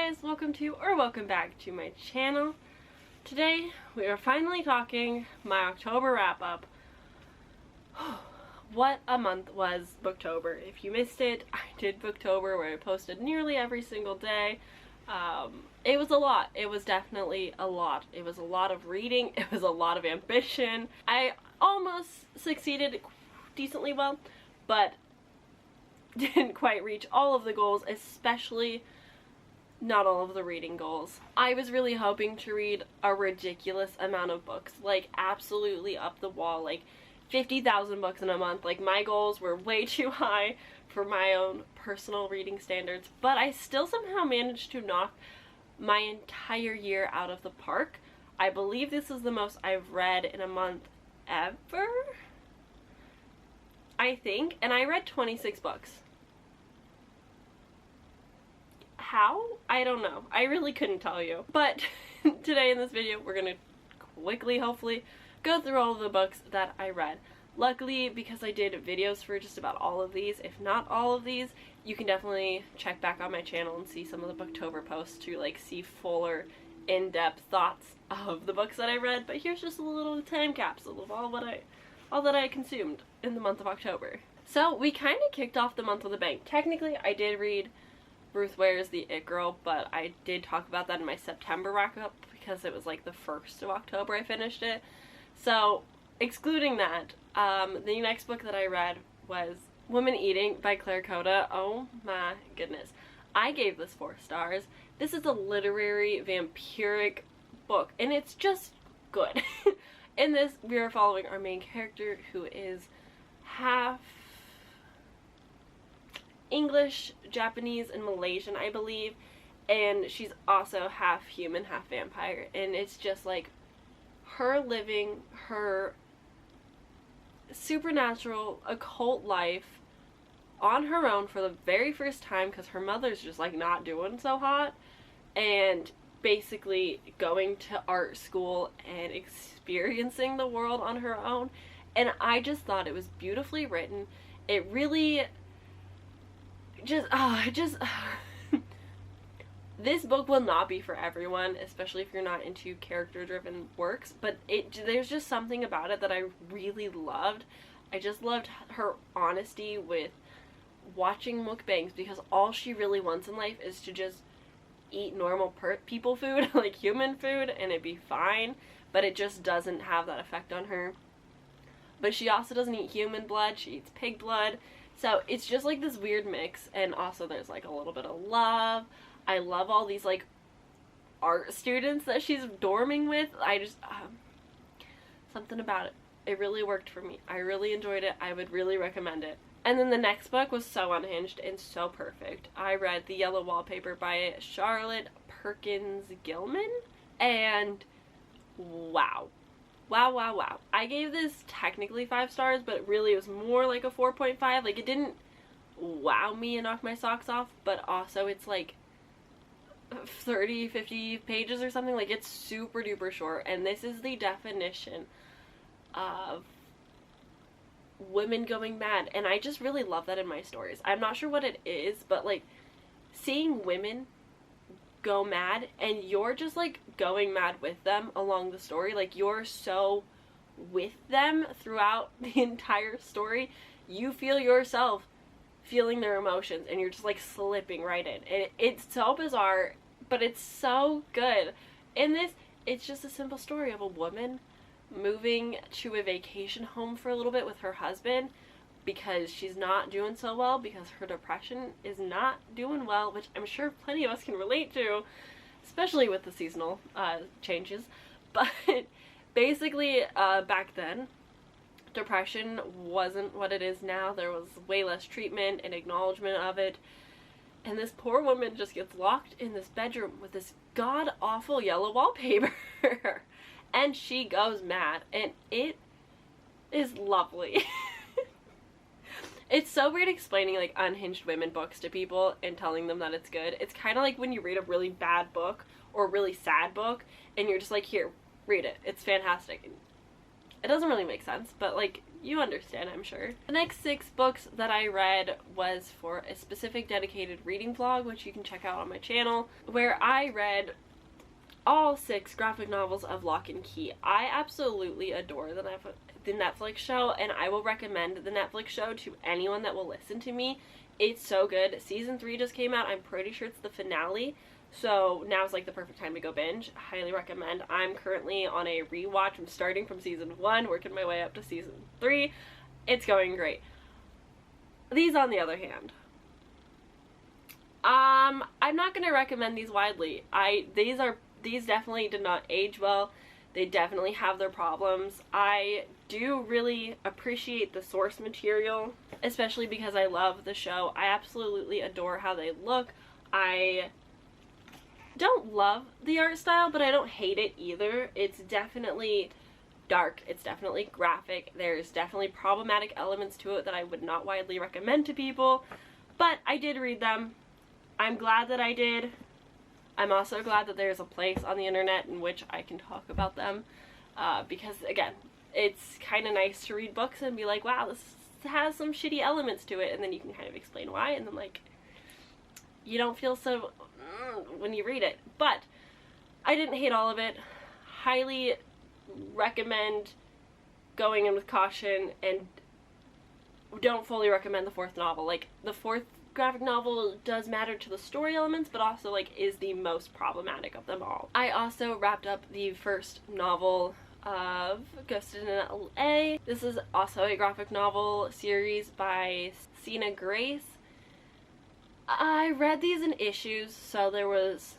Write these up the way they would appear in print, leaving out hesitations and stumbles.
guys, welcome back to my channel. Today we are finally talking my October wrap-up. What a month was Booktober. If you missed it, I did Booktober where I posted nearly every single day. It was a lot. It was definitely a lot. It was a lot of reading. It was a lot of ambition. I almost succeeded decently well, but didn't quite reach all of the goals, especially not all of the reading goals. I was really hoping to read a ridiculous amount of books, like absolutely up the wall, like 50,000 books in a month. Like, my goals were way too high for my own personal reading standards, but I still somehow managed to knock my entire year out of the park. I believe this is the most I've read in a month ever, I think, and I read 26 books. How? I don't know. I really couldn't tell you. But today in this video, we're gonna quickly, hopefully, go through all of the books that I read. Luckily, because I did videos for just about all of these, if not all of these, you can definitely check back on my channel and see some of the Booktober posts to like see fuller, in-depth thoughts of the books that I read. But here's just a little time capsule of all that I consumed in the month of October. So we kind of kicked off the month with a bang. Technically, I did read Ruth Ware's The It Girl, but I did talk about that in my September wrap-up because it was like the 1st of October I finished it. So, excluding that, the next book that I read was Woman Eating by Claire Coda. Oh my goodness. I gave this 4 stars. This is a literary vampiric book, and it's just good. In this, we are following our main character, who is half English, Japanese, and Malaysian, I believe, and she's also half human, half vampire, and it's just like her living her supernatural occult life on her own for the very first time because her mother's just like not doing so hot, and basically going to art school and experiencing the world on her own. And I just thought it was beautifully written. It really this book will not be for everyone, especially if you're not into character-driven works, but there's just something about it that I really loved. I just loved her honesty with watching mukbangs, because all she really wants in life is to just eat normal people food, like human food, and it'd be fine, but it just doesn't have that effect on her. But she also doesn't eat human blood, she eats pig blood. So it's just like this weird mix, and also there's like a little bit of love. I love all these like art students that she's dorming with. I just, something about it. It really worked for me. I really enjoyed it. I would really recommend it. And then the next book was so unhinged and so perfect. I read The Yellow Wallpaper by Charlotte Perkins Gilman, and wow. Wow. I gave this technically 5 stars, but really it was more like a 4.5. Like, it didn't wow me and knock my socks off, but also it's like 30, 50 pages or something. Like, it's super duper short, and this is the definition of women going mad, and I just really love that in my stories. I'm not sure what it is, but like seeing women go mad and you're just like going mad with them along the story, like you're so with them throughout the entire story, you feel yourself feeling their emotions and you're just like slipping right in, and it's so bizarre, but it's so good. In this, it's just a simple story of a woman moving to a vacation home for a little bit with her husband because she's not doing so well, because her depression is not doing well, which I'm sure plenty of us can relate to, especially with the seasonal changes. But basically, back then, depression wasn't what it is now. There was way less treatment and acknowledgement of it. And this poor woman just gets locked in this bedroom with this god-awful yellow wallpaper. And she goes mad. And it is lovely. It's so weird explaining like unhinged women books to people and telling them that it's good. It's kind of like when you read a really bad book or a really sad book and you're just like, here, read it. It's fantastic. It doesn't really make sense, but like You understand, I'm sure. The next 6 books that I read was for a specific dedicated reading vlog, which you can check out on my channel, where I read all 6 graphic novels of Lock and Key. I absolutely adore the Netflix show, and I will recommend the Netflix show to anyone that will listen to me. It's so good. Season 3 just came out. I'm pretty sure it's the finale, so now's like the perfect time to go binge. Highly recommend. I'm currently on a rewatch. I'm starting from season 1, working my way up to season 3. It's going great. These, on the other hand, I'm not gonna recommend these widely. These definitely did not age well. They definitely have their problems. I do really appreciate the source material, especially because I love the show. I absolutely adore how they look. I don't love the art style, but I don't hate it either. It's definitely dark. It's definitely graphic. There's definitely problematic elements to it that I would not widely recommend to people, but I did read them. I'm glad that I did. I'm also glad that there's a place on the internet in which I can talk about them, because, again, it's kind of nice to read books and be like, wow, this has some shitty elements to it, and then you can kind of explain why, and then, like, you don't feel so when you read it. But I didn't hate all of it. Highly recommend going in with caution, and don't fully recommend the 4th novel. Like, the 4th graphic novel does matter to the story elements, but also, like, is the most problematic of them all. I also wrapped up the first novel of Ghosted in LA. This is also a graphic novel series by Sina Grace. I read these in issues, so there was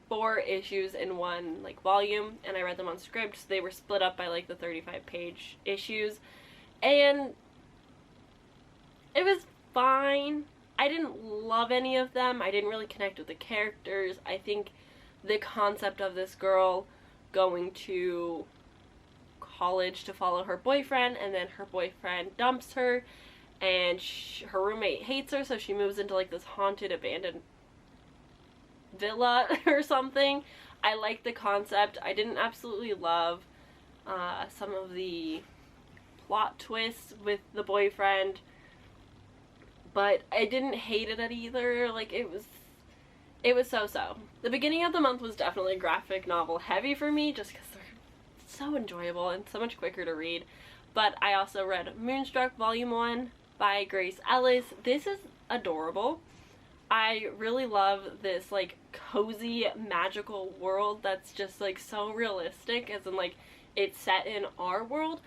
4 issues in one, like, volume, and I read them on script, so they were split up by, like, the 35-page issues, and it was fine. I didn't love any of them. I didn't really connect with the characters. I think the concept of this girl going to college to follow her boyfriend, and then her boyfriend dumps her, and her roommate hates her, so she moves into, like, this haunted, abandoned villa or something. I liked the concept. I didn't absolutely love some of the plot twists with the boyfriend, but I didn't hate it either. Like, it was so-so. The beginning of the month was definitely graphic novel heavy for me, just because they're so enjoyable and so much quicker to read. But I also read Moonstruck Volume 1 by Grace Ellis. This is adorable. I really love this, like, cozy, magical world that's just, like, so realistic, as in, like, it's set in our world,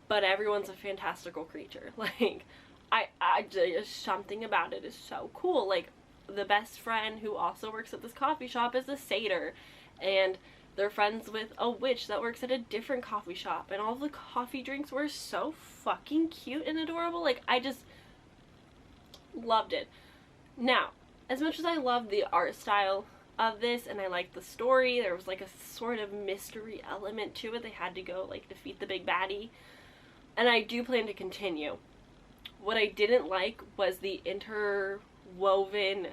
but everyone's a fantastical creature. Like, I just, something about it is so cool. Like, the best friend who also works at this coffee shop is a satyr, and they're friends with a witch that works at a different coffee shop, and all the coffee drinks were so fucking cute and adorable. Like, I just loved it. Now, as much as I loved the art style of this, and I liked the story, there was, like, a sort of mystery element to it. They had to go, like, defeat the big baddie, and I do plan to continue. What I didn't like was the interwoven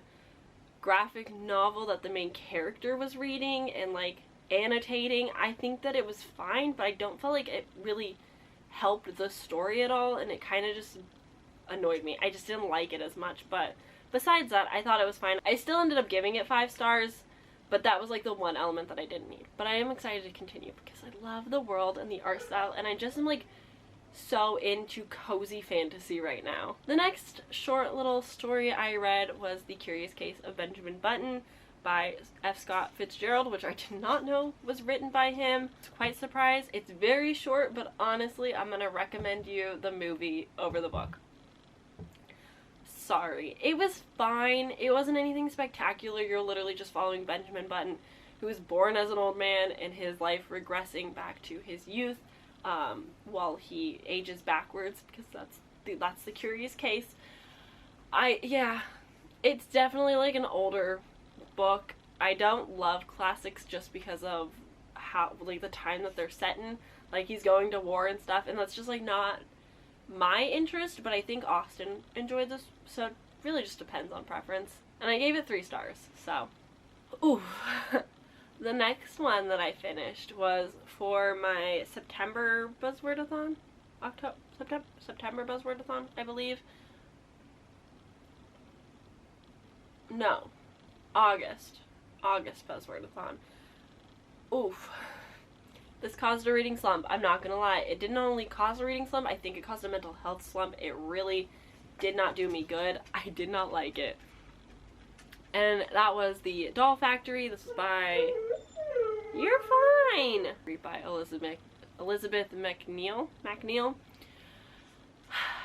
graphic novel that the main character was reading and, like, annotating. I think that it was fine, but I don't feel like it really helped the story at all, and it kind of just annoyed me. I just didn't like it as much, but besides that, I thought it was fine. I still ended up giving it 5 stars, but that was, like, the one element that I didn't need. But I am excited to continue because I love the world and the art style, and I just am, like, so into cozy fantasy right now. The next short little story I read was The Curious Case of Benjamin Button by F. Scott Fitzgerald, which I did not know was written by him. I was quite surprised. It's very short, but honestly, I'm gonna recommend you the movie over the book. Sorry. It was fine. It wasn't anything spectacular. You're literally just following Benjamin Button, who was born as an old man and his life regressing back to his youth, while he ages backwards, because that's the curious case. Yeah, it's definitely, like, an older book. I don't love classics just because of how, like, the time that they're set in. Like, he's going to war and stuff, and that's just, like, not my interest, but I think Austin enjoyed this, so it really just depends on preference. And I gave it 3 stars, so. Ooh. The next one that I finished was for my September Buzzwordathon. September Buzzwordathon, I believe. No, August Buzzwordathon. Oof. This caused a reading slump. I'm not gonna lie. It didn't only cause a reading slump, I think it caused a mental health slump. It really did not do me good. I did not like it. And that was The Doll Factory. This was by... You're fine! Read by Elizabeth McNeil.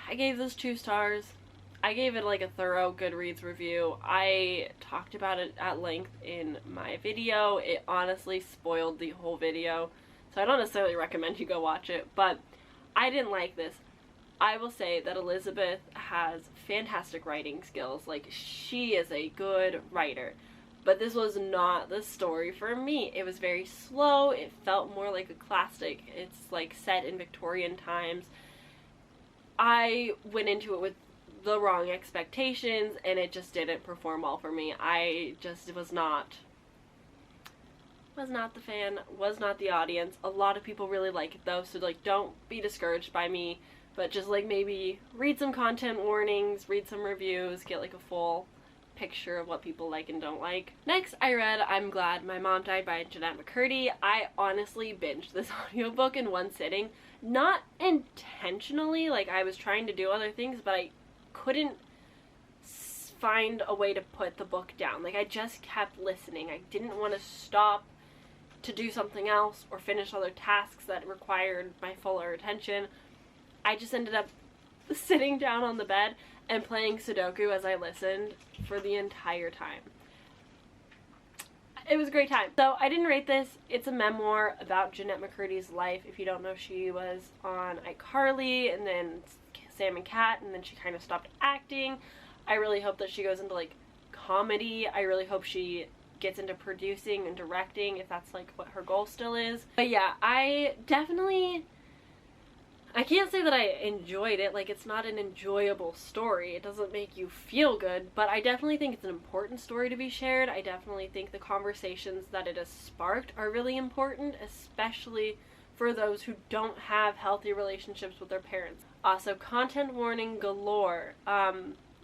I gave this 2 stars. I gave it like a thorough Goodreads review. I talked about it at length in my video. It honestly spoiled the whole video, so I don't necessarily recommend you go watch it, but I didn't like this. I will say that Elizabeth has fantastic writing skills. Like, she is a good writer. But this was not the story for me. It was very slow. It felt more like a classic. It's like set in Victorian times. I went into it with the wrong expectations and it just didn't perform well for me. I just was not the fan, was not the audience. A lot of people really like it though, so like don't be discouraged by me, but just like maybe read some content warnings, read some reviews, get like a full picture of what people like and don't like. Next, I read I'm Glad My Mom Died by Jeanette McCurdy. I honestly binged this audiobook in one sitting. Not intentionally, like I was trying to do other things, but I couldn't find a way to put the book down. Like I just kept listening. I didn't want to stop to do something else or finish other tasks that required my fuller attention. I just ended up sitting down on the bed and playing Sudoku as I listened for the entire time. It was a great time. So I didn't rate this. It's a memoir about Jeanette McCurdy's life. If you don't know, she was on iCarly and then Sam and Cat, and then she kind of stopped acting. I really hope that she goes into like comedy. I really hope she gets into producing and directing, if that's like what her goal still is. But yeah, I can't say that I enjoyed it. Like, it's not an enjoyable story. It doesn't make you feel good, but I definitely think it's an important story to be shared. I definitely think the conversations that it has sparked are really important, especially for those who don't have healthy relationships with their parents. Also, content warning galore.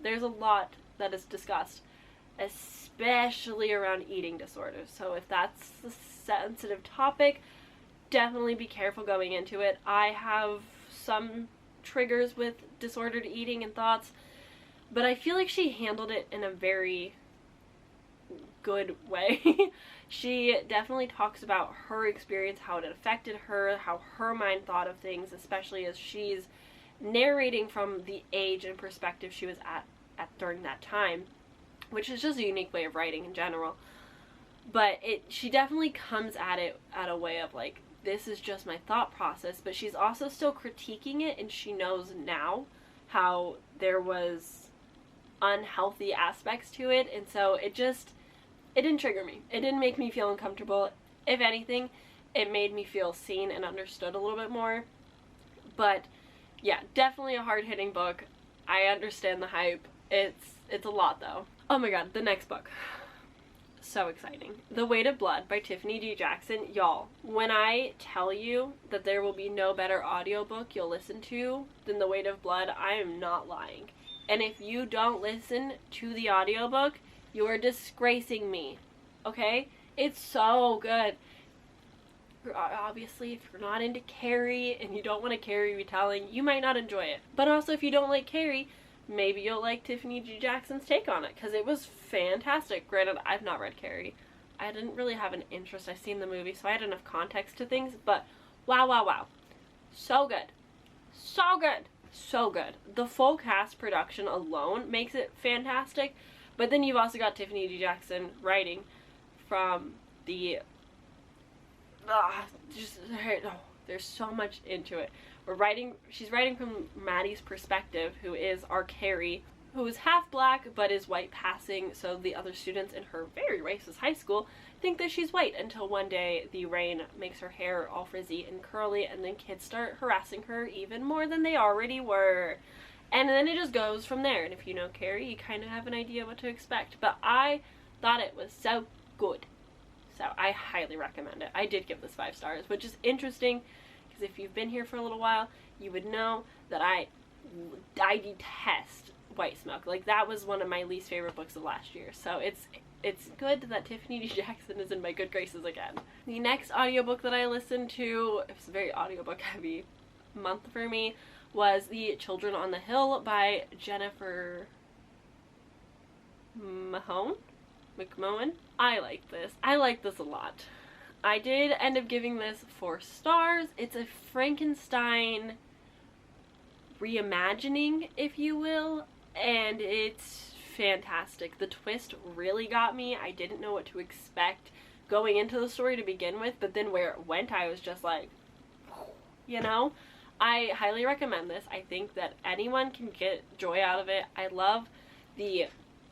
There's a lot that is discussed, especially around eating disorders. So if that's a sensitive topic, definitely be careful going into it. I have some triggers with disordered eating and thoughts, but I feel like she handled it in a very good way. She definitely talks about her experience, how it affected her, how her mind thought of things, especially as she's narrating from the age and perspective she was at during that time, which is just a unique way of writing in general. But she definitely comes at it at a way of like, this is just my thought process, but she's also still critiquing it, and she knows now how there was unhealthy aspects to it, and so it didn't trigger me. It didn't make me feel uncomfortable. If anything, it made me feel seen and understood a little bit more. But yeah, definitely a hard-hitting book. I understand the hype. It's a lot though. Oh my god, the next book. So exciting. The Weight of Blood by Tiffany D. Jackson. Y'all, when I tell you that there will be no better audiobook you'll listen to than The Weight of Blood, I am not lying. And if you don't listen to the audiobook, you are disgracing me. Okay? It's so good. Obviously, if you're not into Carrie and you don't want a Carrie retelling, you might not enjoy it. But also, if you don't like Carrie, maybe you'll like Tiffany D. Jackson's take on it, because it was fantastic. Granted, I've not read Carrie. I didn't really have an interest. I've seen the movie, so I had enough context to things, but wow, wow, wow. So good. So good. So good. The full cast production alone makes it fantastic, but then you've also got Tiffany D. Jackson writing from the... there's so much into it. She's writing from Maddie's perspective, who is our Carrie, who is half black but is white passing, so the other students in her very racist high school think that she's white, until one day the rain makes her hair all frizzy and curly, and then kids start harassing her even more than they already were. And then it just goes from there, and if you know Carrie, you kind of have an idea what to expect. But I thought it was so good. So I highly recommend it. I did give this 5 stars, which is interesting because if you've been here for a little while, you would know that I detest White Smoke. Like, that was one of my least favorite books of last year. So it's good that Tiffany D. Jackson is in my good graces again. The next audiobook that I listened to, it was a very audiobook heavy month for me, was The Children on the Hill by Jennifer McMohan. I like this. I like this a lot. I did end up giving this 4 stars. It's a Frankenstein reimagining, if you will, and it's fantastic. The twist really got me. I didn't know what to expect going into the story to begin with, but then where it went, I was just like, you know? I highly recommend this. I think that anyone can get joy out of it. I love the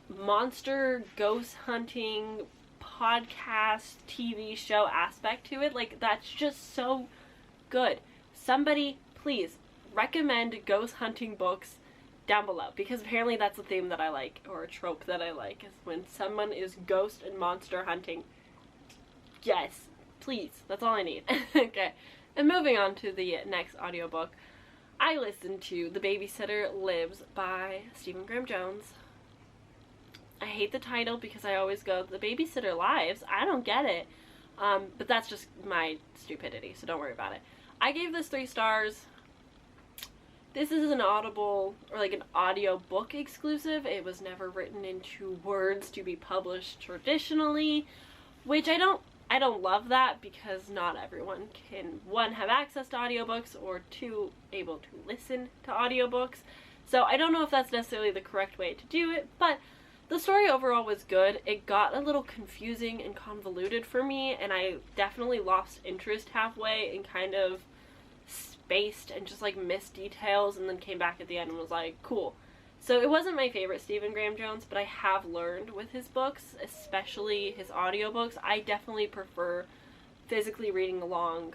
monster ghost hunting podcast TV show aspect to it. Like, that's just so good. Somebody please recommend ghost hunting books down below, because apparently that's a theme that I like, or a trope that I like, is when someone is ghost and monster hunting. Yes, please, that's all I need. Okay, and moving on to the next audiobook, I listened to The Babysitter Lives by Stephen Graham Jones. I hate the title because I always go, The Babysitter Lives? I don't get it. But that's just my stupidity, so don't worry about it. I gave this 3 stars. This is an Audible, or like an audio book exclusive. It was never written into words to be published traditionally, which I don't love that, because not everyone can, 1, have access to audiobooks, or 2, able to listen to audiobooks. So I don't know if that's necessarily the correct way to do it, but the story overall was good. It got a little confusing and convoluted for me, and I definitely lost interest halfway and kind of spaced and just like missed details, and then came back at the end and was like, cool. So it wasn't my favorite Stephen Graham Jones, but I have learned with his books, especially his audiobooks, I definitely prefer physically reading along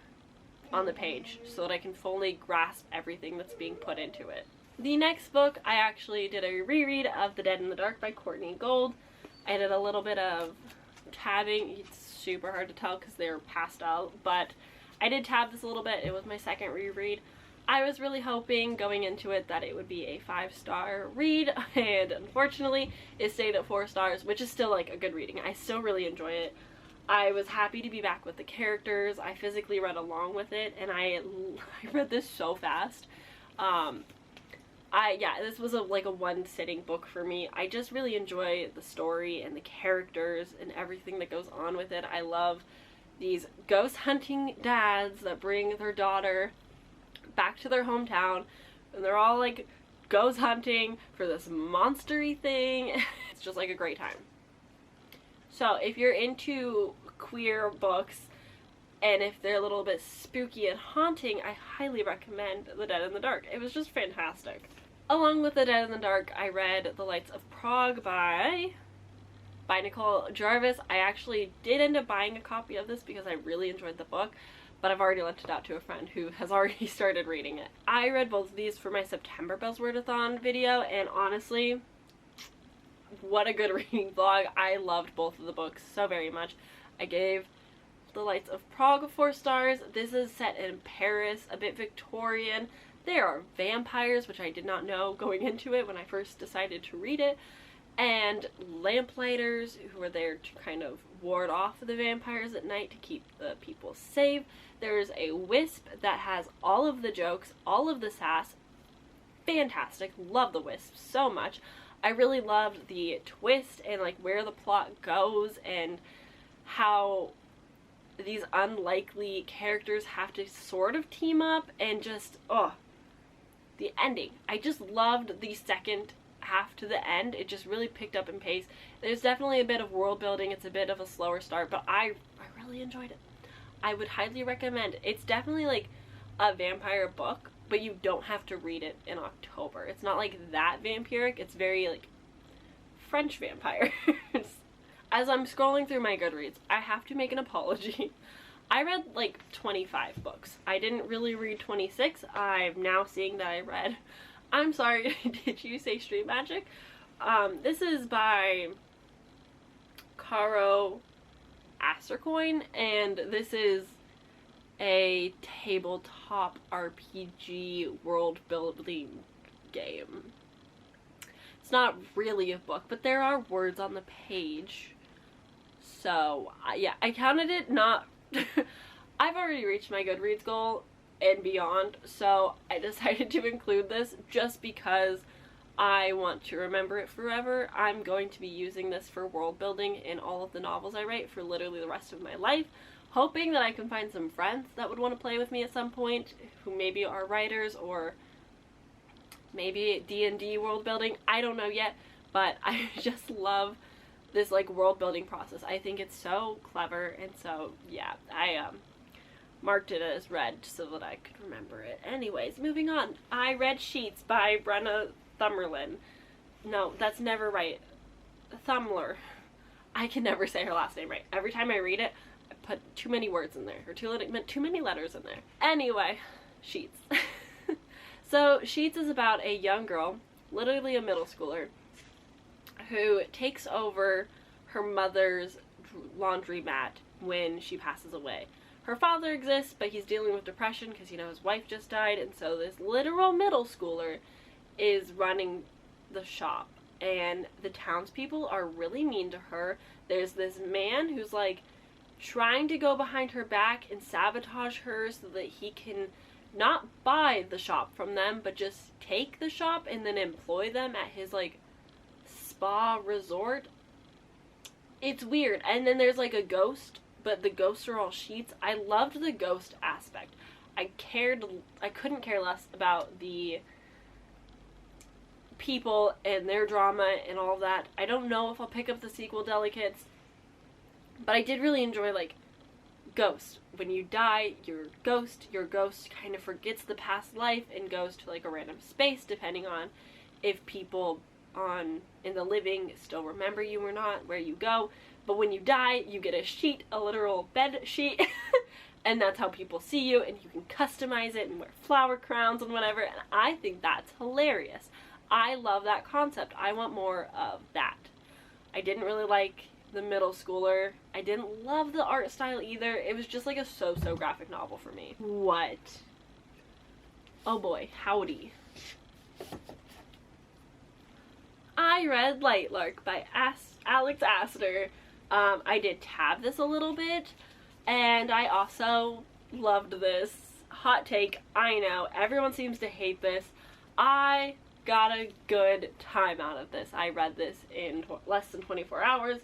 on the page so that I can fully grasp everything that's being put into it. The next book, I actually did a reread of The Dead in the Dark by Courtney Gold. I did a little bit of tabbing. It's super hard to tell because they're pastel, but I did tab this a little bit. It was my second reread. I was really hoping going into it that it would be a 5-star read, and unfortunately it stayed at 4 stars, which is still like a good reading. I still really enjoy it. I was happy to be back with the characters. I physically read along with it, and I read this so fast. This was like a one-sitting book for me. I just really enjoy the story and the characters and everything that goes on with it. I love these ghost hunting dads that bring their daughter back to their hometown, and they're all like ghost hunting for this monstery thing. It's just like a great time. So if you're into queer books, and if they're a little bit spooky and haunting, I highly recommend The Dead in the Dark. It was just fantastic. Along with The Dead in the Dark, I read The Lights of Prague by Nicole Jarvis. I actually did end up buying a copy of this because I really enjoyed the book, but I've already lent it out to a friend who has already started reading it. I read both of these for my September Buzzwordathon video, and honestly, what a good reading vlog. I loved both of the books so very much. I gave The Lights of Prague 4 stars. This is set in Paris, a bit Victorian. There are vampires, which I did not know going into it when I first decided to read it, and lamplighters who are there to kind of ward off the vampires at night to keep the people safe. There's a wisp that has all of the jokes, all of the sass. Fantastic. Love the wisp so much. I really loved the twist and like where the plot goes, and how these unlikely characters have to sort of team up, and just, oh, the ending. I just loved the second half to the end. It just really picked up in pace. There's definitely a bit of world building. It's a bit of a slower start, but I really enjoyed it. I would highly recommend it. It's definitely like a vampire book, but you don't have to read it in October. It's not like that vampiric. It's very like French vampires. As I'm scrolling through my Goodreads, I have to make an apology. I read like 25 books. I didn't really read 26. I'm now seeing that I read, I'm sorry, did you say Street Magic? This is by Caro Astercoin, and this is a tabletop RPG world building game. It's not really a book, but there are words on the page. So, yeah, I counted it not... I've already reached my Goodreads goal and beyond, so I decided to include this just because I want to remember it forever. I'm going to be using this for world building in all of the novels I write for literally the rest of my life, hoping that I can find some friends that would want to play with me at some point, who maybe are writers or maybe D&D world building. I don't know yet, but I just love this like world building process. I think it's so clever, and so yeah, I marked it as read so that I could remember it. Anyways, moving on. I read Sheets by Brenna Thummerlin. No, that's never right. Thumler. I can never say her last name right. Every time I read it, I put too many words in there, or too many letters in there. Anyway, Sheets. So, Sheets is about a young girl, literally a middle schooler, who takes over her mother's laundromat when she passes away. Her father exists, but he's dealing with depression because, you know, his wife just died, and so this literal middle schooler is running the shop, and the townspeople are really mean to her. There's this man who's, like, trying to go behind her back and sabotage her so that he can not buy the shop from them, but just take the shop and then employ them at his, like, spa resort. It's weird. And then there's, like, a ghost, but the ghosts are all Sheets. I loved the ghost aspect. I couldn't care less about the people and their drama and all of that. I don't know if I'll pick up the sequel, Delicates, but I did really enjoy, like, ghost. When you die, your ghost kind of forgets the past life and goes to, like, a random space, depending on if people in the living still remember you or not, where you go. But when you die, you get a sheet, a literal bed sheet, and that's how people see you, and you can customize it and wear flower crowns and whatever, and I think that's hilarious. I love that concept. I want more of that. I didn't really like the middle schooler. I didn't love the art style either. It was just like a so-so graphic novel for me. What? Oh boy, howdy. I read Lightlark by Alex Astor. I did tab this a little bit, and I also loved this. Hot take, I know, everyone seems to hate this. I got a good time out of this. I read this in less than 24 hours,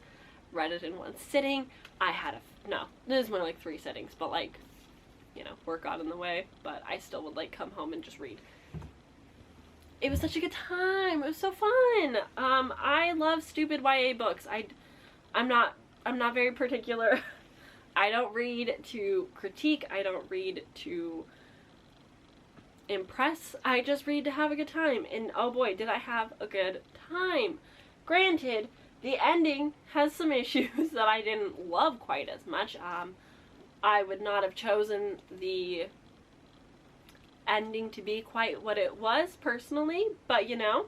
read it in one sitting. I had no, this is more like 3 sittings, but, like, you know, work got in the way, but I still would, like, come home and just read. It was such a good time. It was so fun. I love stupid YA books. I'm not very particular. I don't read to critique. I don't read to impress. I just read to have a good time. And oh boy, did I have a good time. Granted, the ending has some issues that I didn't love quite as much. I would not have chosen the ending to be quite what it was personally, but you know,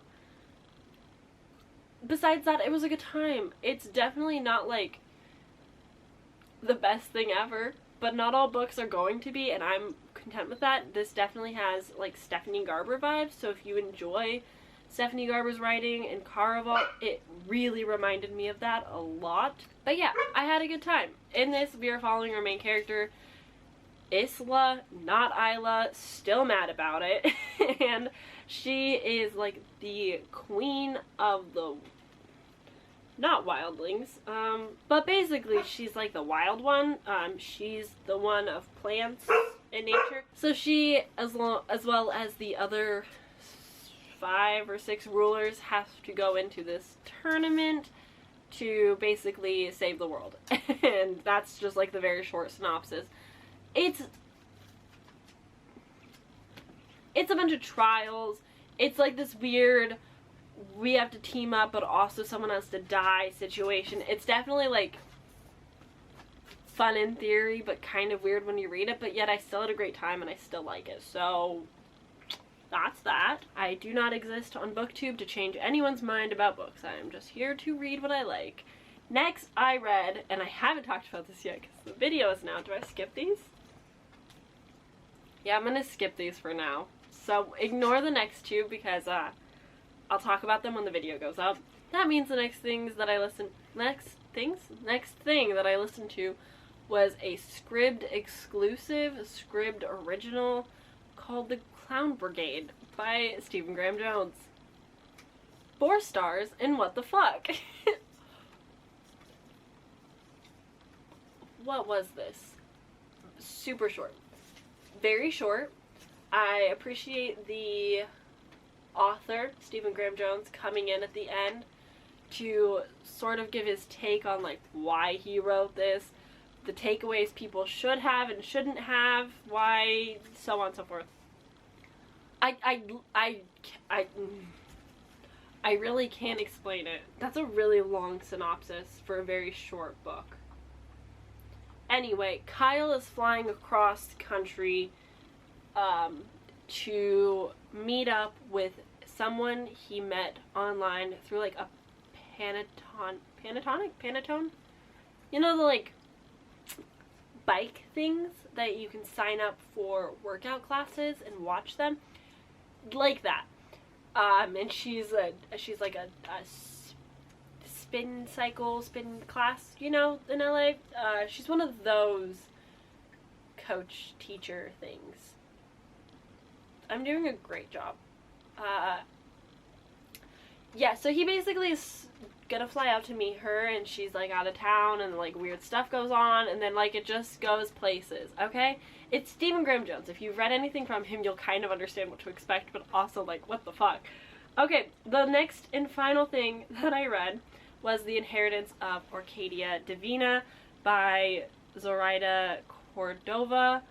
besides that, it was a good time. It's definitely not like the best thing ever, but not all books are going to be, and I'm content with that. This definitely has like Stephanie Garber vibes, so if you enjoy Stephanie Garber's writing and Caraval, it really reminded me of that a lot. But yeah, I had a good time. In this, we are following our main character, Isla, not Isla, still mad about it, and she is like the queen of the, not wildlings, but basically she's like the wild one. She's the one of plants and nature. So she, as well as the other 5 or 6 rulers, have to go into this tournament to basically save the world. And that's just like the very short synopsis. It's a bunch of trials. It's like this weird, we have to team up but also someone has to die situation. It's definitely like fun in theory but kind of weird when you read it, but yet I still had a great time and I still like it. So that's that. I do not exist on BookTube to change anyone's mind about books. I am just here to read what I like. Next, I read, and I haven't talked about this yet because the video is now. Do I skip these? Yeah, I'm gonna skip these for now. So ignore the next two because I'll talk about them when the video goes up. That means the next thing that I listened to was a Scribd exclusive, Scribd original called The Clown Brigade by Stephen Graham Jones. 4 stars, and what the fuck? What was this? Super short. Very short. I appreciate the author, Stephen Graham Jones, coming in at the end to sort of give his take on like why he wrote this, the takeaways people should have and shouldn't have, why, so on and so forth. I really can't explain it. That's a really long synopsis for a very short book. Anyway, Kyle is flying across the country to meet up with someone he met online through like a Panatone? You know the like bike things that you can sign up for workout classes and watch them? Like that. And she's like a spin class, you know, in LA. She's one of those coach teacher things. I'm doing a great job. Yeah, so he basically is gonna fly out to meet her, and she's like out of town, and like weird stuff goes on, and then like it just goes places, okay? It's Stephen Graham Jones. If you've read anything from him, you'll kind of understand what to expect, but also like, what the fuck? Okay, the next and final thing that I read was The Inheritance of Arcadia Divina by Zoraida Cordova.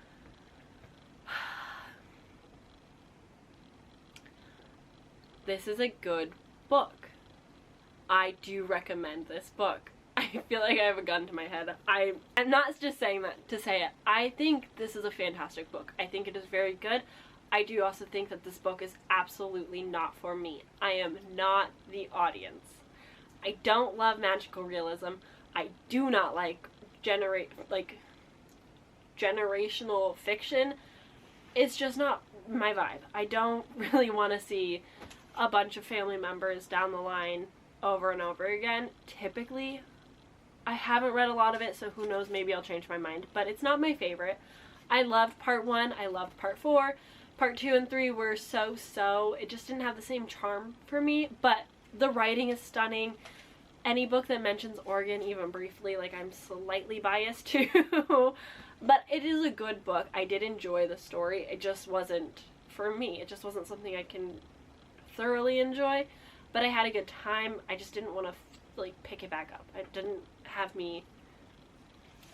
This is a good book. I do recommend this book. I feel like I have a gun to my head. I'm not just saying that to say it. I think this is a fantastic book. I think it is very good. I do also think that this book is absolutely not for me. I am not the audience. I don't love magical realism. I do not like generational fiction. It's just not my vibe. I don't really want to see a bunch of family members down the line over and over again. Typically, I haven't read a lot of it, so who knows, maybe I'll change my mind, but it's not my favorite. I loved part 1, I loved part 4, part 2 and 3 were so, it just didn't have the same charm for me, but the writing is stunning. Any book that mentions Oregon, even briefly, like I'm slightly biased to, but it is a good book. I did enjoy the story, it just wasn't for me. It just wasn't something I can thoroughly enjoy, but I had a good time. I just didn't want to like pick it back up. It didn't have me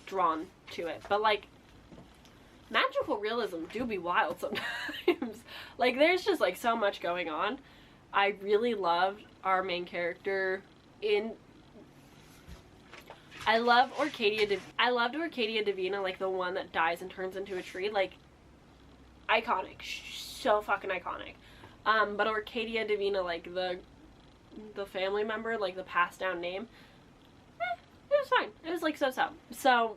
drawn to it. But like magical realism do be wild sometimes. Like there's just like so much going on. I really loved our main character in I loved Arcadia Divina, like the one that dies and turns into a tree. Like iconic, so fucking iconic. But Arcadia Divina, like the family member, like the passed down name, it was fine. It was like so. So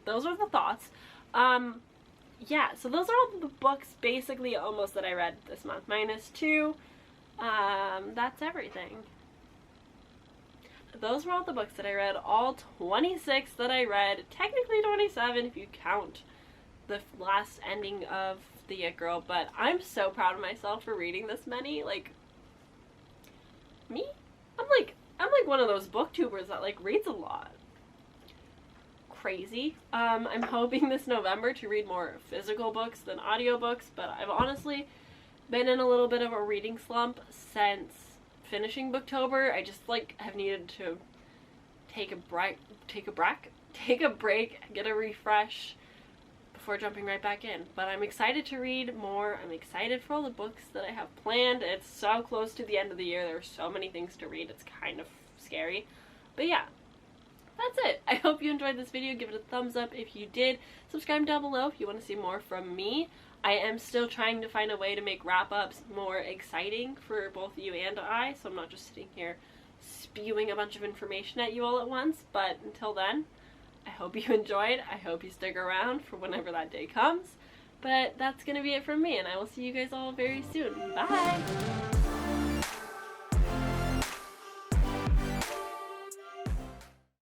those are the thoughts. Yeah, so those are all the books basically almost that I read this month, minus 2. That's everything. Those were all the books that I read, all 26 that I read, technically 27 if you count the last ending of The It Girl, but I'm so proud of myself for reading this many. Like, me? I'm like one of those booktubers that like reads a lot. Crazy. I'm hoping this November to read more physical books than audiobooks, but I've honestly been in a little bit of a reading slump since finishing Booktober. I just like have needed to take a break, get a refresh before jumping right back in. But I'm excited to read more. I'm excited for all the books that I have planned. It's so close to the end of the year. There are so many things to read. It's kind of scary. But yeah, that's it. I hope you enjoyed this video. Give it a thumbs up if you did. Subscribe down below if you want to see more from me. I am still trying to find a way to make wrap-ups more exciting for both you and I, so I'm not just sitting here spewing a bunch of information at you all at once. But until then, I hope you enjoyed. I hope you stick around for whenever that day comes. But that's gonna be it from me, and I will see you guys all very soon. Bye!